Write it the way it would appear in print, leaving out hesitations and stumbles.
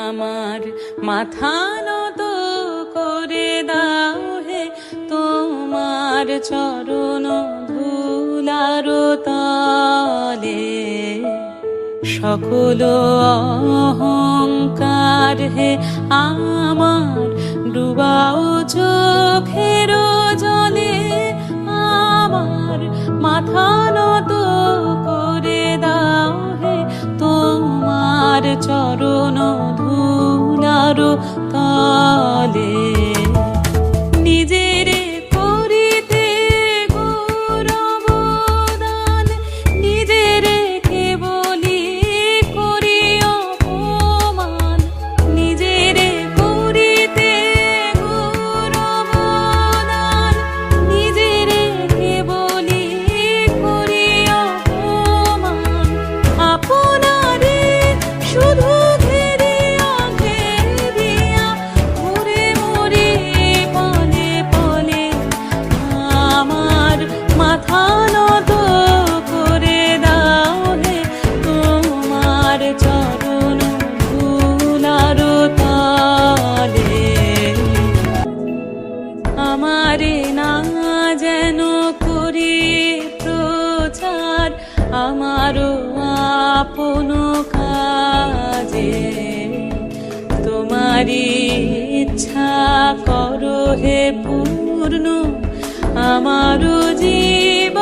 আমার মাথা নত করে দাও হে তোমার চরণ ধুলার তলে। সকল অহংকার হে আমার ডুবাও চোখের জলে। আমার মাথা নত করে দাও হে তোমার চরণ ধুলার তলে। নিজেরে করিতে গৌরব দান, নিজেরে কেবলি করি অপমান। নিজেরে করিতে গৌরব দান, নিজেরে কেবলি করি অপমান। আপনারে শুধু ঘেরিয়া ঘেরিয়া ঘুরে মরি পলে পলে। আমার মাথা নত করে দাও হে তোমার চরণ ধুলার তলে। আমারে না যেন করি প্রচার আমারও আপন কাজে। তোমারি ইচ্ছা করো হে পূর্ণ আমারও জীবন